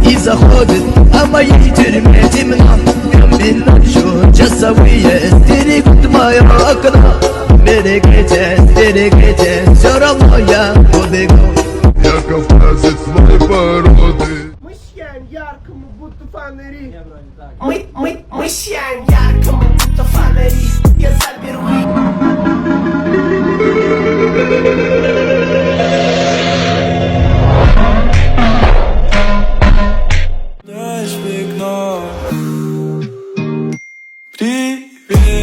и заходит, а в моей тюрьме темно. Днем и ночью часовые стерегут мое окно. Берегите, все равно я убегу. Я кавказец моей породы. Мы сияем яркому, будто фонари. Мы сияем яркому, будто фонари. Я заберу их. Дождь в окно. Привет.